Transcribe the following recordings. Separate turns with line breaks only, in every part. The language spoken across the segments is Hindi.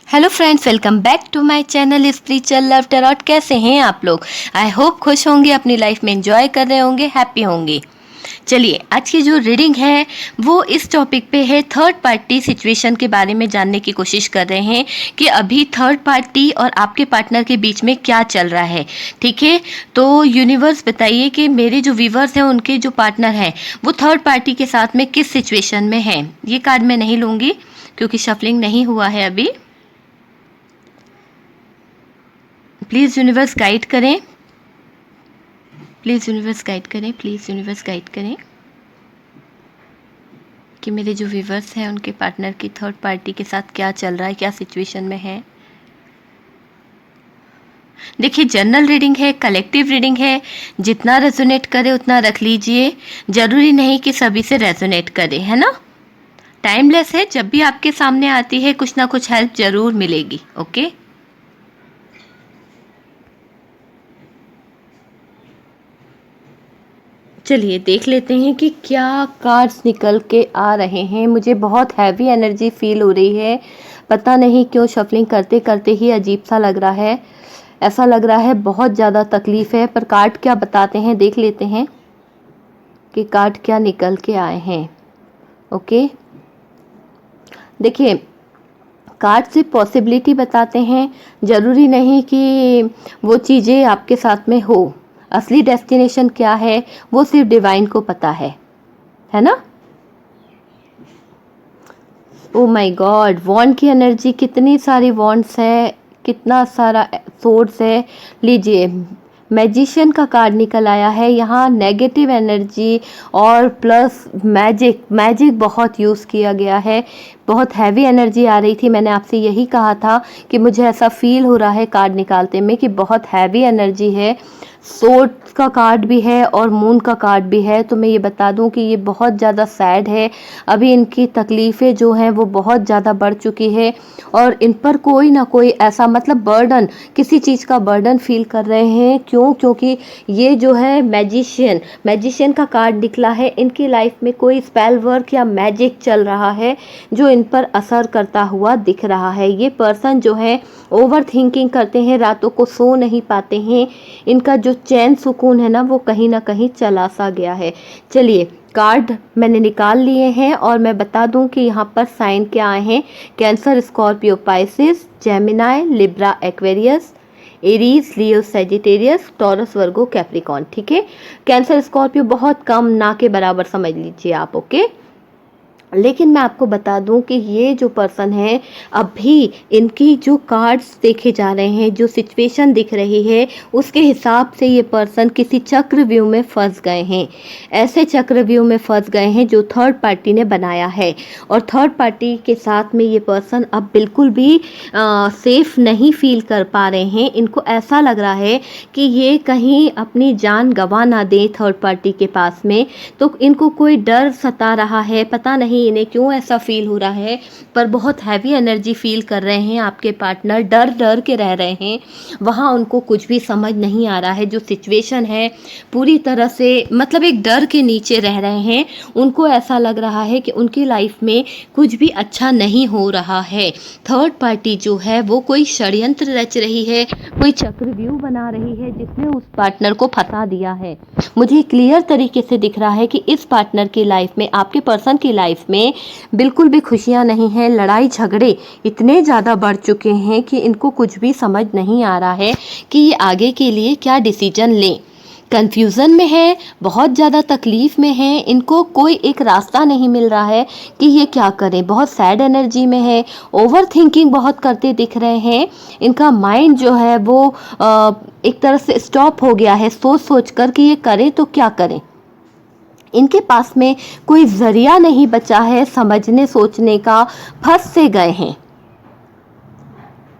Hello friends, welcome back to my channel spiritual love tarot. कैसे हैं आप लोग? आई होप खुश होंगे, अपनी लाइफ में एंजॉय कर रहे होंगे, हैप्पी होंगे। चलिए, आज की जो रीडिंग है वो इस टॉपिक पे है, थर्ड पार्टी सिचुएशन के बारे में जानने की कोशिश कर रहे हैं कि अभी थर्ड पार्टी और आपके पार्टनर के बीच में क्या चल रहा है। ठीक है, तो यूनिवर्स बताइए कि मेरे जो व्यूवर्स हैं उनके जो पार्टनर हैं वो थर्ड पार्टी के साथ में किस सिचुएशन में हैं। ये कार्ड मैं नहीं लूँगी क्योंकि शफलिंग नहीं हुआ है अभी। प्लीज़ यूनिवर्स गाइड करें, प्लीज़ यूनिवर्स गाइड करें, प्लीज़ यूनिवर्स गाइड करें कि मेरे जो व्यूवर्स हैं उनके पार्टनर की थर्ड पार्टी के साथ क्या चल रहा है, क्या सिचुएशन में है। देखिए, जनरल रीडिंग है, कलेक्टिव रीडिंग है, जितना रेजोनेट करे उतना रख लीजिए। ज़रूरी नहीं कि सभी से रेजोनेट करे, है ना। टाइमलेस है, जब भी आपके सामने आती है कुछ ना कुछ हेल्प ज़रूर मिलेगी। ओके, चलिए देख लेते हैं कि क्या कार्ड्स निकल के आ रहे हैं। मुझे बहुत हैवी एनर्जी फील हो रही है, पता नहीं क्यों। शफलिंग करते करते ही अजीब सा लग रहा है, ऐसा लग रहा है बहुत ज़्यादा तकलीफ़ है। पर कार्ड क्या बताते हैं देख लेते हैं कि कार्ड क्या निकल के आए हैं। ओके, देखिए, कार्ड से पॉसिबिलिटी बताते हैं, ज़रूरी नहीं कि वो चीज़ें आपके साथ में हो। असली डेस्टिनेशन क्या है वो सिर्फ डिवाइन को पता है ना। ओ माय गॉड, वॉन्ड की एनर्जी, कितनी सारी वॉन्ड्स है, कितना सारा सोर्स है। लीजिए, मैजिशियन का कार्ड निकल आया है यहाँ। नेगेटिव एनर्जी और प्लस मैजिक, मैजिक बहुत यूज़ किया गया है। बहुत हैवी एनर्जी आ रही थी। मैंने आपसे यही कहा था कि मुझे ऐसा फील हो रहा है कार्ड निकालते में कि बहुत हैवी एनर्जी है। सोर्ड का कार्ड भी है और मून का कार्ड भी है। तो मैं ये बता दूं कि ये बहुत ज़्यादा सैड है। अभी इनकी तकलीफ़ें जो हैं वो बहुत ज़्यादा बढ़ चुकी है और इन पर कोई ना कोई ऐसा मतलब बर्डन, किसी चीज़ का बर्डन फील कर रहे हैं। क्यों? क्योंकि ये जो है मैजिशियन, मैजिशियन का कार्ड निकला है। इनकी लाइफ में कोई स्पेल वर्क या मैजिक चल रहा है जो इन पर असर करता हुआ दिख रहा है। ये पर्सन जो है ओवर थिंकिंग करते हैं, रातों को सो नहीं पाते हैं। इनका जो चैन सुकून है ना वो कहीं ना कहीं चला सा गया है। चलिए, कार्ड मैंने निकाल लिए हैं और मैं बता दूं कि यहाँ पर साइन क्या आए हैं। Cancer, Scorpio, Pisces, Gemini, Libra, Aquarius, Aries, Leo, Sagittarius, Taurus, Virgo, Capricorn. ठीक है, कैंसर स्कॉर्पियो बहुत कम, ना के बराबर समझ लीजिए आप। ओके, लेकिन मैं आपको बता दूं कि ये जो पर्सन है, अभी इनकी जो कार्ड्स देखे जा रहे हैं, जो सिचुएशन दिख रही है, उसके हिसाब से ये पर्सन किसी चक्रव्यूह में फंस गए हैं। ऐसे चक्रव्यूह में फंस गए हैं जो थर्ड पार्टी ने बनाया है और थर्ड पार्टी के साथ में ये पर्सन अब बिल्कुल भी सेफ नहीं फील कर पा रहे हैं। इनको ऐसा लग रहा है कि ये कहीं अपनी जान गंवा ना दें थर्ड पार्टी के पास में। तो इनको कोई डर सता रहा है, पता नहीं इन्हें क्यों ऐसा फील हो रहा है, पर बहुत हैवी एनर्जी फील कर रहे हैं आपके पार्टनर। डर डर के रह रहे हैं, वहाँ उनको कुछ भी समझ नहीं आ रहा है। जो सिचुएशन है पूरी तरह से मतलब एक डर के नीचे रह रहे हैं। उनको ऐसा लग रहा है कि उनकी लाइफ में कुछ भी अच्छा नहीं हो रहा है। थर्ड पार्टी जो है वो कोई षड्यंत्र रच रही है, कोई चक्रव्यूह बना रही है जिसमें उस पार्टनर को फंसा दिया है। मुझे क्लियर तरीके से दिख रहा है कि इस पार्टनर की लाइफ में, आपके पर्सन की लाइफ में बिल्कुल भी खुशियां नहीं है। लड़ाई झगड़े इतने ज़्यादा बढ़ चुके हैं कि इनको कुछ भी समझ नहीं आ रहा है कि ये आगे के लिए क्या डिसीजन लें। कंफ्यूजन में है, बहुत ज़्यादा तकलीफ़ में है। इनको कोई एक रास्ता नहीं मिल रहा है कि ये क्या करें। बहुत सैड एनर्जी में है, ओवर थिंकिंग बहुत करते दिख रहे हैं। इनका माइंड जो है वो एक तरह से स्टॉप हो गया है, सोच सोच कर कि ये करें तो क्या करें। इनके पास में कोई जरिया नहीं बचा है समझने सोचने का, फंस से गए हैं।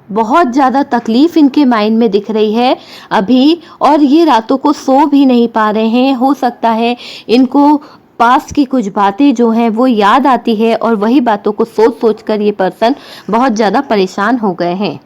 बहुत ज़्यादा तकलीफ़ इनके माइंड में दिख रही है अभी, और ये रातों को सो भी नहीं पा रहे हैं। हो सकता है इनको पास्ट की कुछ बातें जो हैं वो याद आती है और वही बातों को सोच सोच कर ये पर्सन बहुत ज़्यादा परेशान हो गए हैं।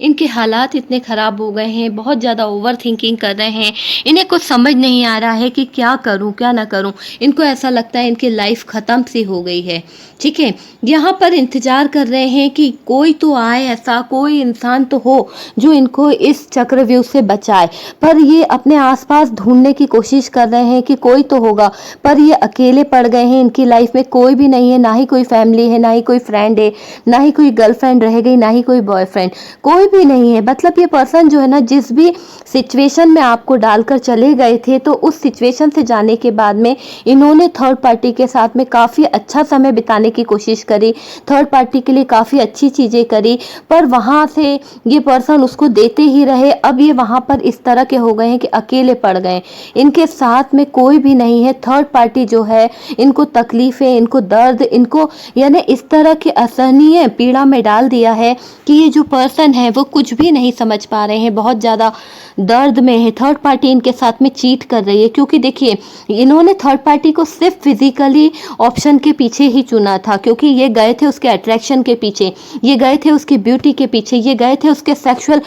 इनके हालात इतने ख़राब हो गए हैं, बहुत ज़्यादा ओवरथिंकिंग कर रहे हैं, इन्हें कुछ समझ नहीं आ रहा है कि क्या करूँ, क्या ना करूँ। इनको ऐसा लगता है इनकी लाइफ़ ख़त्म सी हो गई है, ठीक है? यहाँ पर इंतज़ार कर रहे हैं कि कोई तो आए, ऐसा कोई इंसान तो हो जो इनको इस चक्रव्यूह से बचाए। पर ये अपने आस-पास ढूँढने की कोशिश कर रहे हैं कि कोई तो होगा, पर ये अकेले पड़ गए हैं, इनकी लाइफ़ में कोई भी नहीं है, ना ही कोई फैमिली है, ना ही कोई फ्रेंड है, ना ही कोई गर्लफ्रेंड रह गई, ना ही कोई बॉयफ्रेंड। कोई भी नहीं है। मतलब ये पर्सन जो है ना, जिस भी सिचुएशन में आपको डालकर चले गए थे, तो उस सिचुएशन से जाने के बाद में इन्होंने थर्ड पार्टी के साथ में काफ़ी अच्छा समय बिताने की कोशिश करी, थर्ड पार्टी के लिए काफ़ी अच्छी चीज़ें करी, पर वहाँ से ये पर्सन उसको देते ही रहे। अब ये वहाँ पर इस तरह के हो गए हैं कि अकेले पड़ गए, इनके साथ में कोई भी नहीं है। थर्ड पार्टी जो है, इनको तकलीफ़ें, इनको दर्द, इनको यानी इस तरह की असहनीय पीड़ा में डाल दिया है कि ये जो पर्सन है वो कुछ भी नहीं समझ पा रहे हैं, बहुत ज़्यादा दर्द में है। थर्ड पार्टी इनके साथ में चीट कर रही है, क्योंकि देखिए इन्होंने थर्ड पार्टी को सिर्फ फिजिकली ऑप्शन के पीछे ही चुना था, क्योंकि ये गए थे उसके अट्रैक्शन के पीछे, ये गए थे उसकी ब्यूटी के पीछे, ये गए थे उसके सेक्सुअल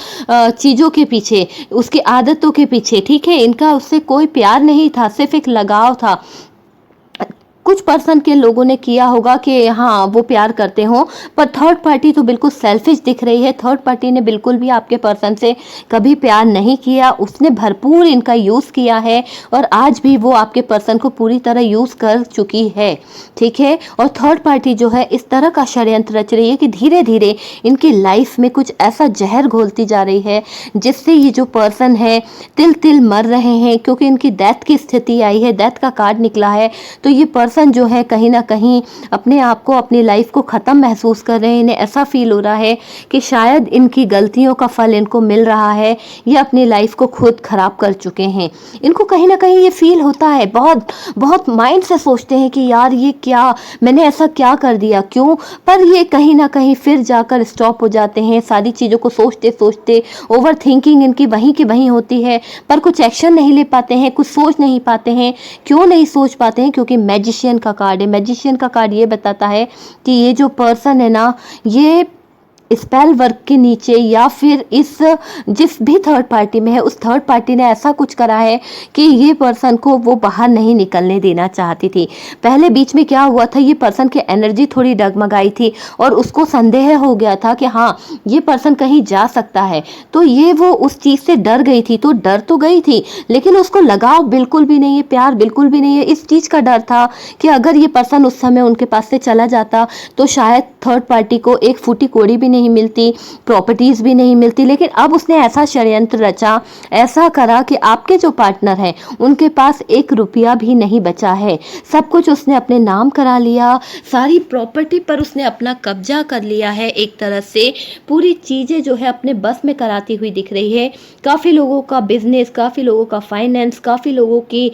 चीज़ों के पीछे, उसकी आदतों के पीछे, ठीक है? इनका उससे कोई प्यार नहीं था, सिर्फ एक लगाव था। कुछ पर्सन के लोगों ने किया होगा कि हाँ वो प्यार करते हों, पर थर्ड पार्टी तो बिल्कुल सेल्फिश दिख रही है। थर्ड पार्टी ने बिल्कुल भी आपके पर्सन से कभी प्यार नहीं किया, उसने भरपूर इनका यूज़ किया है और आज भी वो आपके पर्सन को पूरी तरह यूज़ कर चुकी है, ठीक है? और थर्ड पार्टी जो है इस तरह का षड्यंत्र रच रही है कि धीरे धीरे इनकी लाइफ में कुछ ऐसा जहर घोलती जा रही है जिससे ये जो पर्सन है तिल तिल मर रहे हैं, क्योंकि इनकी डेथ की स्थिति आई है, डेथ का कार्ड निकला है। तो ये पर्सन जो है कहीं ना कहीं अपने आप को, अपनी लाइफ को ख़त्म महसूस कर रहे हैं। इन्हें ऐसा फील हो रहा है कि शायद इनकी गलतियों का फल इनको मिल रहा है, ये अपनी लाइफ को खुद ख़राब कर चुके हैं। इनको कहीं ना कहीं ये फील होता है, बहुत बहुत माइंड से सोचते हैं कि यार ये क्या, मैंने ऐसा क्या कर दिया, क्यों? पर ये कहीं ना कहीं फिर जाकर स्टॉप हो जाते हैं, सारी चीज़ों को सोचते सोचते। ओवर थिंकिंग इनकी वहीं की वहीं होती है, पर कुछ एक्शन नहीं ले पाते हैं, कुछ सोच नहीं पाते हैं। क्यों नहीं सोच पाते हैं? क्योंकि मैजिशियन का कार्ड है। मैजिशियन का कार्ड ये बताता है कि ये जो पर्सन है ना, ये स्पेल वर्क के नीचे या फिर इस जिस भी थर्ड पार्टी में है, उस थर्ड पार्टी ने ऐसा कुछ करा है कि ये पर्सन को वो बाहर नहीं निकलने देना चाहती थी। पहले बीच में क्या हुआ था, ये पर्सन की एनर्जी थोड़ी डगमगाई थी और उसको संदेह हो गया था कि हाँ ये पर्सन कहीं जा सकता है, तो ये वो उस चीज़ से डर गई थी। तो डर तो गई थी, लेकिन उसको लगाव बिल्कुल भी नहीं है, प्यार बिल्कुल भी नहीं है। इस चीज़ का डर था कि अगर ये पर्सन उस समय उनके पास से चला जाता तो शायद थर्ड पार्टी को एक फूटी कोड़ी भी नहीं मिलती, प्रॉपर्टीज भी नहीं मिलती। लेकिन अब उसने ऐसा षड्यंत्र रचा, ऐसा करा कि आपके जो पार्टनर हैं उनके पास एक रुपया भी नहीं बचा है। सब कुछ उसने अपने नाम करा लिया, सारी प्रॉपर्टी पर उसने अपना कब्जा कर लिया है। एक तरह से पूरी चीज़ें जो है अपने बस में कराती हुई दिख रही है। काफ़ी लोगों का बिजनेस, काफ़ी लोगों का फाइनेंस, काफ़ी लोगों की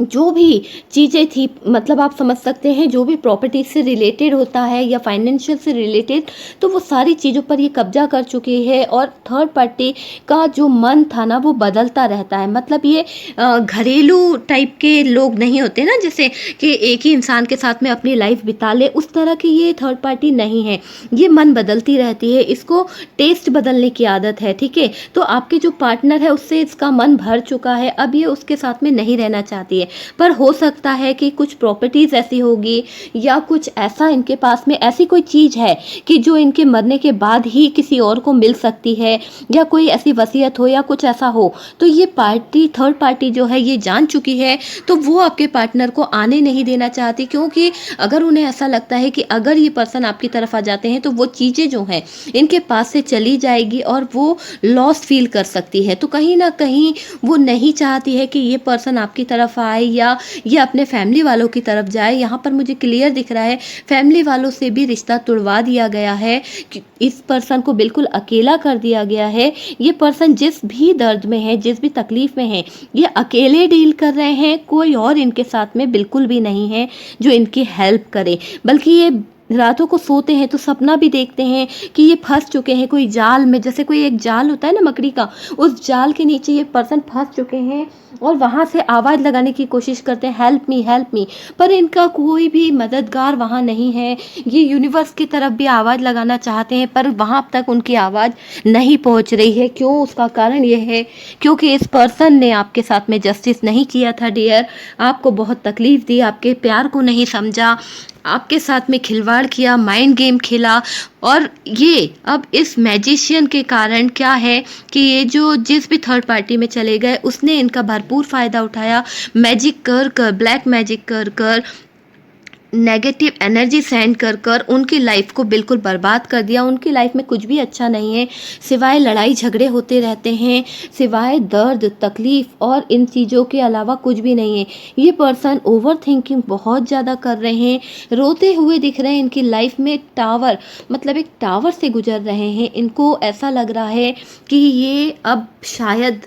जो भी चीज़ें थी, मतलब आप समझ सकते हैं जो भी प्रॉपर्टी से रिलेटेड होता है या फाइनेंशियल से रिलेटेड, तो वो सारी चीज़ों पर ये कब्जा कर चुकी है। और थर्ड पार्टी का जो मन था ना वो बदलता रहता है। मतलब ये घरेलू टाइप के लोग नहीं होते ना, जैसे कि एक ही इंसान के साथ में अपनी लाइफ बिता ले, उस तरह की ये थर्ड पार्टी नहीं है। ये मन बदलती रहती है, इसको टेस्ट बदलने की आदत है, ठीक है? तो आपके जो पार्टनर है उससे इसका मन भर चुका है, अब ये उसके साथ में नहीं रहना चाहती है। पर हो सकता है कि कुछ प्रॉपर्टीज ऐसी होगी या कुछ ऐसा इनके पास में ऐसी कोई चीज़ है कि जो इनके मरने के बाद ही किसी और को मिल सकती है, या कोई ऐसी वसीयत हो या कुछ ऐसा हो। तो ये पार्टी, थर्ड पार्टी जो है ये जान चुकी है, तो वो आपके पार्टनर को आने नहीं देना चाहती, क्योंकि अगर उन्हें ऐसा लगता है कि अगर ये पर्सन आपकी तरफ आ जाते हैं तो वो चीज़ें जो हैं इनके पास से चली जाएगी और वो लॉस फील कर सकती है। तो कहीं ना कहीं वो नहीं चाहती है कि ये पर्सन आपकी तरफ आए या ये अपने फैमिली वालों की तरफ जाए। यहाँ पर मुझे क्लियर दिख रहा है फैमिली वालों से भी रिश्ता तुड़वा दिया गया है, कि इस पर्सन को बिल्कुल अकेला कर दिया गया है। ये पर्सन जिस भी दर्द में है, जिस भी तकलीफ में है, ये अकेले डील कर रहे हैं। कोई और इनके साथ में बिल्कुल भी नहीं है जो इनकी हेल्प करे, बल्कि ये रातों को सोते हैं तो सपना भी देखते हैं कि ये फँस चुके हैं कोई जाल में, जैसे कोई एक जाल होता है ना मकड़ी का, उस जाल के नीचे ये पर्सन फँस चुके हैं और वहाँ से आवाज़ लगाने की कोशिश करते हैं, हेल्प मी, पर इनका कोई भी मददगार वहाँ नहीं है। ये यूनिवर्स की तरफ भी आवाज़ लगाना चाहते हैं पर वहाँ तक उनकी आवाज़ नहीं पहुँच रही है। क्यों? उसका कारण ये है क्योंकि इस पर्सन ने आपके साथ में जस्टिस नहीं किया था डियर, आपको बहुत तकलीफ़ दी, आपके प्यार को नहीं समझा, आपके साथ में खिलवाड़ किया, माइंड गेम खेला। और ये अब इस मैजिशियन के कारण क्या है कि ये जो जिस भी थर्ड पार्टी में चले गए उसने इनका भरपूर फ़ायदा उठाया, मैजिक कर कर, ब्लैक मैजिक कर कर, नेगेटिव एनर्जी सेंड कर कर उनकी लाइफ को बिल्कुल बर्बाद कर दिया। उनकी लाइफ में कुछ भी अच्छा नहीं है, सिवाय लड़ाई झगड़े होते रहते हैं, सिवाय दर्द तकलीफ़ और इन चीज़ों के अलावा कुछ भी नहीं है। ये पर्सन ओवर थिंकिंग बहुत ज़्यादा कर रहे हैं, रोते हुए दिख रहे हैं, इनकी लाइफ में टावर मतलब एक टावर से गुजर रहे हैं। इनको ऐसा लग रहा है कि ये अब शायद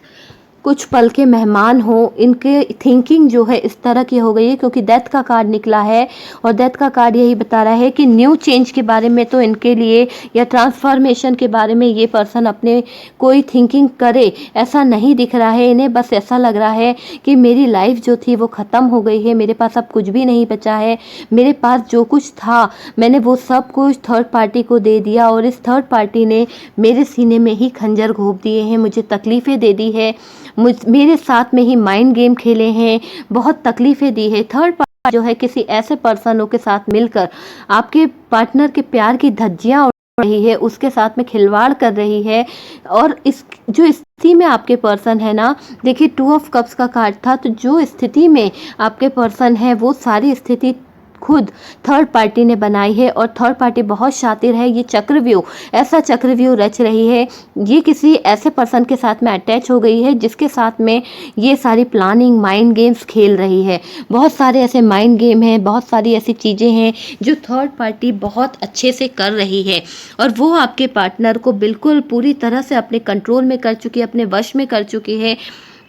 कुछ पल के मेहमान हो, इनके थिंकिंग जो है इस तरह की हो गई है क्योंकि डेथ का कार्ड निकला है और डेथ का कार्ड यही बता रहा है कि न्यू चेंज के बारे में तो इनके लिए या ट्रांसफॉर्मेशन के बारे में ये पर्सन अपने कोई थिंकिंग करे ऐसा नहीं दिख रहा है। इन्हें बस ऐसा लग रहा है कि मेरी लाइफ जो थी वो ख़त्म हो गई है, मेरे पास अब कुछ भी नहीं बचा है, मेरे पास जो कुछ था मैंने वो सब कुछ थर्ड पार्टी को दे दिया और इस थर्ड पार्टी ने मेरे सीने में ही खंजर घोंप दिए हैं, मुझे तकलीफ़ें दे दी है, मेरे साथ में ही माइंड गेम खेले हैं, बहुत तकलीफ़ें दी है। थर्ड पार्टी जो है किसी ऐसे पर्सनों के साथ मिलकर आपके पार्टनर के प्यार की धज्जियां उड़ा रही है, उसके साथ में खिलवाड़ कर रही है। और इस जो स्थिति में आपके पर्सन है ना, देखिए 2 ऑफ कप्स का कार्ड था, तो जो स्थिति में आपके पर्सन है वो सारी स्थिति खुद थर्ड पार्टी ने बनाई है और थर्ड पार्टी बहुत शातिर है। ये चक्रव्यूह ऐसा चक्रव्यूह रच रही है, ये किसी ऐसे पर्सन के साथ में अटैच हो गई है जिसके साथ में ये सारी प्लानिंग माइंड गेम्स खेल रही है। बहुत सारे ऐसे माइंड गेम हैं, बहुत सारी ऐसी चीज़ें हैं जो थर्ड पार्टी बहुत अच्छे से कर रही है और वो आपके पार्टनर को बिल्कुल पूरी तरह से अपने कंट्रोल में कर चुकी है, अपने वश में कर चुकी है।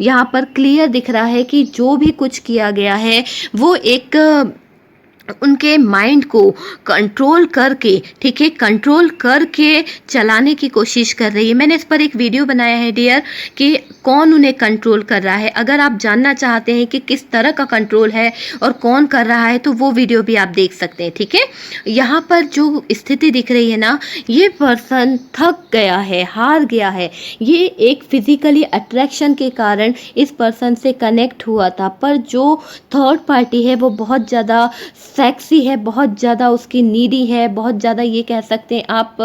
यहाँ पर क्लियर दिख रहा है कि जो भी कुछ किया गया है वो एक उनके माइंड को कंट्रोल करके, ठीक है, कंट्रोल करके चलाने की कोशिश कर रही है। मैंने इस पर एक वीडियो बनाया है डियर कि कौन उन्हें कंट्रोल कर रहा है। अगर आप जानना चाहते हैं कि किस तरह का कंट्रोल है और कौन कर रहा है तो वो वीडियो भी आप देख सकते हैं, ठीक है। यहाँ पर जो स्थिति दिख रही है ना, ये पर्सन थक गया है, हार गया है। ये एक फिजिकली अट्रैक्शन के कारण इस पर्सन से कनेक्ट हुआ था, पर जो थर्ड पार्टी है वो बहुत ज़्यादा सेक्सी है, बहुत ज़्यादा उसकी नीडी है, बहुत ज़्यादा ये कह सकते हैं आप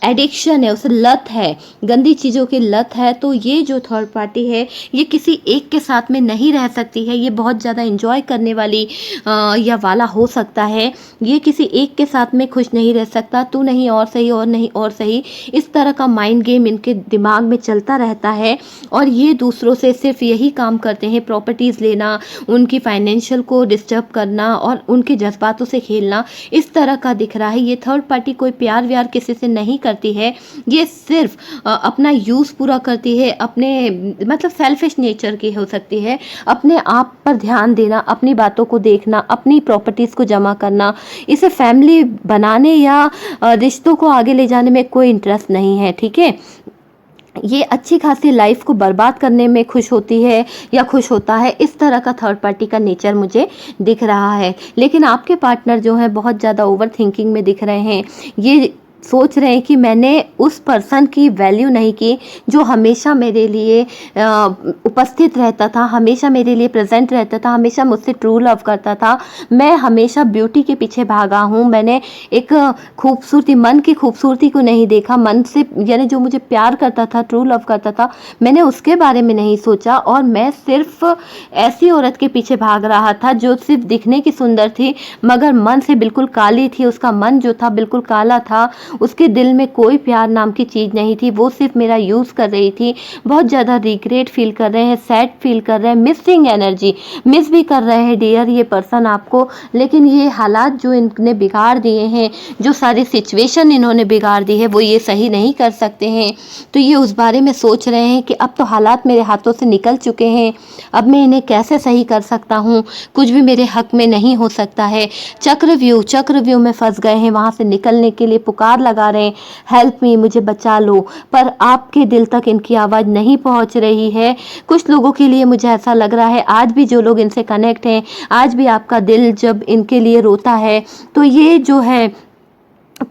एडिक्शन है, उसे लत है, गंदी चीज़ों की लत है। तो ये जो थर्ड पार्टी है ये किसी एक के साथ में नहीं रह सकती है, ये बहुत ज़्यादा इंजॉय करने वाली या वाला हो सकता है। ये किसी एक के साथ में खुश नहीं रह सकता, तू नहीं और सही और नहीं और सही, इस तरह का माइंड गेम इनके दिमाग में चलता रहता है और ये दूसरों से सिर्फ यही काम करते हैं, प्रॉपर्टीज़ लेना, उनकी फाइनेंशियल को डिस्टर्ब करना और उनके जज्बातों से खेलना, इस तरह का दिख रहा है। ये थर्ड पार्टी कोई प्यार व्यार किसी से नहीं करती है, ये सिर्फ अपना यूज़ पूरा करती है, अपने मतलब सेल्फिश नेचर की हो सकती है, अपने आप पर ध्यान देना, अपनी बातों को देखना, अपनी प्रॉपर्टीज़ को जमा करना, इसे फैमिली बनाने या रिश्तों को आगे ले जाने में कोई इंटरेस्ट नहीं है, ठीक है। ये अच्छी खासी लाइफ को बर्बाद करने में खुश होती है या खुश होता है, इस तरह का थर्ड पार्टी का नेचर मुझे दिख रहा है। लेकिन आपके पार्टनर जो है बहुत ज़्यादा ओवर थिंकिंग में दिख रहे हैं, ये सोच रहे हैं कि मैंने उस पर्सन की वैल्यू नहीं की जो हमेशा मेरे लिए उपस्थित रहता था, हमेशा मेरे लिए प्रेजेंट रहता था, हमेशा मुझसे ट्रू लव करता था। मैं हमेशा ब्यूटी के पीछे भागा हूँ, मैंने एक खूबसूरती, मन की खूबसूरती को नहीं देखा, मन से यानी जो मुझे प्यार करता था, ट्रू लव करता था, मैंने उसके बारे में नहीं सोचा और मैं सिर्फ ऐसी औरत के पीछे भाग रहा था जो सिर्फ दिखने की सुंदर थी मगर मन से बिल्कुल काली थी, उसका मन जो था बिल्कुल काला था। उसके दिल में कोई प्यार नाम की चीज़ नहीं थी, वो सिर्फ मेरा यूज़ कर रही थी। बहुत ज़्यादा रिग्रेट फील कर रहे हैं, सैड फील कर रहे हैं, मिसिंग एनर्जी मिस भी कर रहे हैं डियर ये पर्सन आपको। लेकिन ये हालात जो इनने बिगाड़ दिए हैं, जो सारी सिचुएशन इन्होंने बिगाड़ दी है, वो ये सही नहीं कर सकते हैं। तो ये उस बारे में सोच रहे हैं कि अब तो हालात मेरे हाथों से निकल चुके हैं, अब मैं इन्हें कैसे सही कर सकता हूँ, कुछ भी मेरे हक में नहीं हो सकता है। चक्रव्यूह में फंस गए हैं, वहाँ से निकलने के लिए पुकार लगा रहे हैं, हेल्प मी, मुझे बचा लो, पर आपके दिल तक इनकी आवाज़ नहीं पहुँच रही है। कुछ लोगों के लिए मुझे ऐसा लग रहा है, आज भी जो लोग इनसे कनेक्ट हैं, आज भी आपका दिल जब इनके लिए रोता है तो ये जो है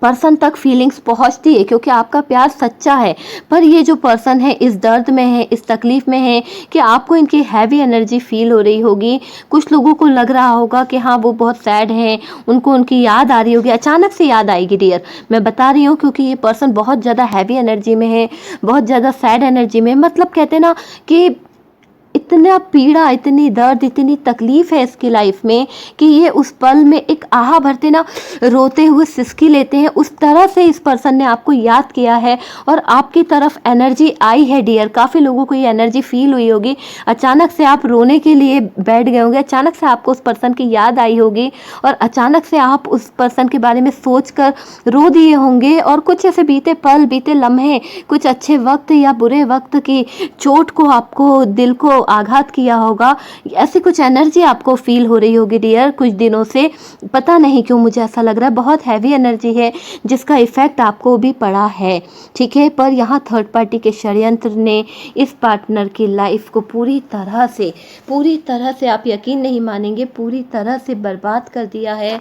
पर्सन तक फीलिंग्स पहुंचती है, क्योंकि आपका प्यार सच्चा है। पर ये जो पर्सन है इस दर्द में है, इस तकलीफ़ में है कि आपको इनकी हैवी एनर्जी फील हो रही होगी। कुछ लोगों को लग रहा होगा कि हाँ वो बहुत सैड हैं, उनको उनकी याद आ रही होगी, अचानक से याद आएगी डियर, मैं बता रही हूँ, क्योंकि ये पर्सन बहुत ज़्यादा हैवी एनर्जी में है, बहुत ज़्यादा सैड एनर्जी में। मतलब कहते हैं ना कि इतना पीड़ा, इतनी दर्द, इतनी तकलीफ़ है इसकी लाइफ में कि ये उस पल में एक आहा भरते ना रोते हुए सिसकी लेते हैं। उस तरह से इस पर्सन ने आपको याद किया है और आपकी तरफ एनर्जी आई है डियर। काफ़ी लोगों को ये एनर्जी फील हुई होगी, अचानक से आप रोने के लिए बैठ गए होंगे, अचानक से आपको उस पर्सन की याद आई होगी और अचानक से आप उस पर्सन के बारे में सोच कर रो दिए होंगे। और कुछ ऐसे बीते पल, बीते लम्हे, कुछ अच्छे वक्त या बुरे वक्त की चोट को आपको दिल को आघात किया होगा, ऐसी कुछ एनर्जी आपको फील हो रही होगी डियर कुछ दिनों से। पता नहीं क्यों मुझे ऐसा लग रहा है, बहुत हैवी एनर्जी है जिसका इफेक्ट आपको भी पड़ा है, ठीक है। पर यहाँ थर्ड पार्टी के षड्यंत्र ने इस पार्टनर की लाइफ को पूरी तरह से आप यकीन नहीं मानेंगे, पूरी तरह से बर्बाद कर दिया है।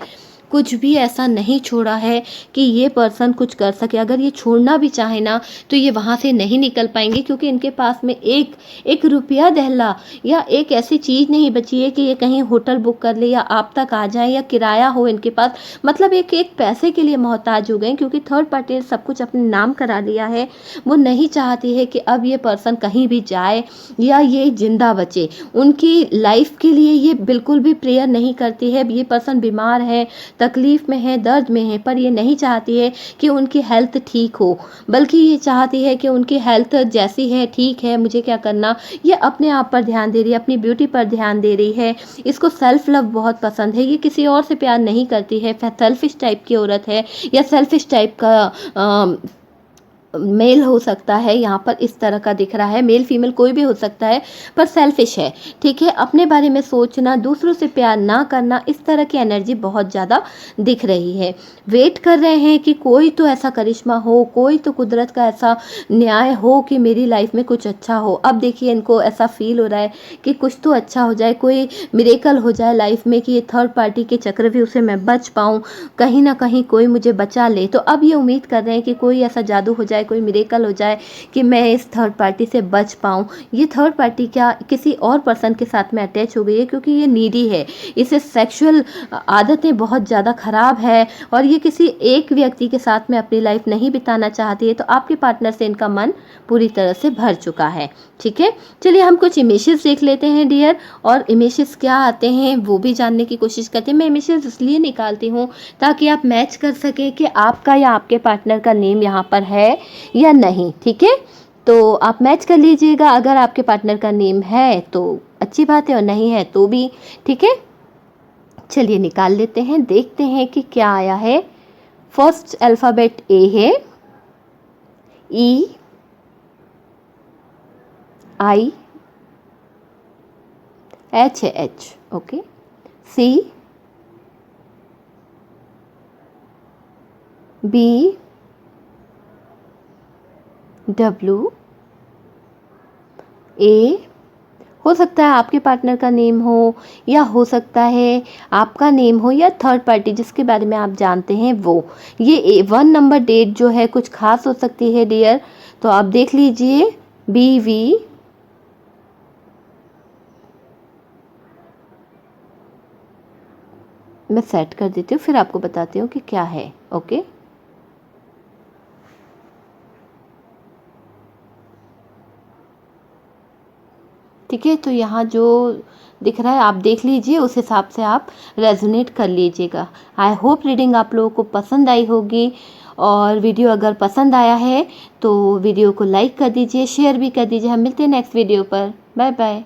कुछ भी ऐसा नहीं छोड़ा है कि ये पर्सन कुछ कर सके। अगर ये छोड़ना भी चाहे ना तो ये वहाँ से नहीं निकल पाएंगे, क्योंकि इनके पास में एक रुपया दहला या एक ऐसी चीज़ नहीं बची है कि ये कहीं होटल बुक कर ले या आप तक आ जाए या किराया हो इनके पास। मतलब एक पैसे के लिए मोहताज हो गए, क्योंकि थर्ड पार्टी ने सब कुछ अपने नाम करा लिया है। वो नहीं चाहती है कि अब ये पर्सन कहीं भी जाए या ये जिंदा बचे। उनकी लाइफ के लिए ये बिल्कुल भी प्रेयर नहीं करती है। ये पर्सन बीमार है, तकलीफ़ में है, दर्द में है, पर ये नहीं चाहती है कि उनकी हेल्थ ठीक हो, बल्कि ये चाहती है कि उनकी हेल्थ जैसी है ठीक है, मुझे क्या करना। ये अपने आप पर ध्यान दे रही है, अपनी ब्यूटी पर ध्यान दे रही है। इसको सेल्फ लव बहुत पसंद है, ये किसी और से प्यार नहीं करती है। सेल्फिश टाइप की औरत है या सेल्फिश टाइप का मेल हो सकता है, यहाँ पर इस तरह का दिख रहा है। मेल फीमेल कोई भी हो सकता है, पर सेल्फिश है, ठीक है। अपने बारे में सोचना, दूसरों से प्यार ना करना, इस तरह की एनर्जी बहुत ज़्यादा दिख रही है। वेट कर रहे हैं कि कोई तो ऐसा करिश्मा हो, कोई तो कुदरत का ऐसा न्याय हो कि मेरी लाइफ में कुछ अच्छा हो। अब देखिए इनको ऐसा फील हो रहा है कि कुछ तो अच्छा हो जाए, कोई मिरेकल हो जाए लाइफ में कि ये थर्ड पार्टी के चक्रव्यूह से मैं बच पाऊँ, कहीं ना कहीं कोई मुझे बचा ले। तो अब ये उम्मीद कर रहे हैं कि कोई ऐसा जादू हो जाए, कोई मिरेकल हो जाए कि मैं इस थर्ड पार्टी से बच पाऊँ। ये थर्ड पार्टी क्या किसी और पर्सन के साथ में अटैच हो गई है, क्योंकि ये नीडी है, इसे सेक्सुअल आदतें बहुत ज़्यादा ख़राब है और ये किसी एक व्यक्ति के साथ में अपनी लाइफ नहीं बिताना चाहती है। तो आपके पार्टनर से इनका मन पूरी तरह से भर चुका है, ठीक है। चलिए हम कुछ इमेजेस देख लेते हैं डियर, और इमेजेस क्या आते हैं वो भी जानने की कोशिश करते हैं। मैं इमेजेस इसलिए निकालती हूँ ताकि आप मैच कर सकें कि आपका या आपके पार्टनर का नेम यहाँ पर है या नहीं, ठीक है। तो आप मैच कर लीजिएगा, अगर आपके पार्टनर का नेम है तो अच्छी बात है और नहीं है तो भी, ठीक है। चलिए निकाल लेते हैं, देखते हैं कि क्या आया है। फर्स्ट अल्फ़ाबेट ए है, ई आई एच है, H, okay. C B W A. हो सकता है आपके पार्टनर का नेम हो या हो सकता है आपका नेम हो या थर्ड पार्टी जिसके बारे में आप जानते हैं वो। ये 1 नंबर डेट जो है कुछ खास हो सकती है डियर, तो आप देख लीजिए। बी वी मैं सेट कर देती हूँ, फिर आपको बताती हूँ कि क्या है, ओके। ठीक है, तो यहाँ जो दिख रहा है आप देख लीजिए, उस हिसाब से आप रेजोनेट कर लीजिएगा। आई होप रीडिंग आप लोगों को पसंद आई होगी और वीडियो अगर पसंद आया है तो वीडियो को लाइक कर दीजिए, शेयर भी कर दीजिए। हम मिलते हैं नेक्स्ट वीडियो पर। Bye bye.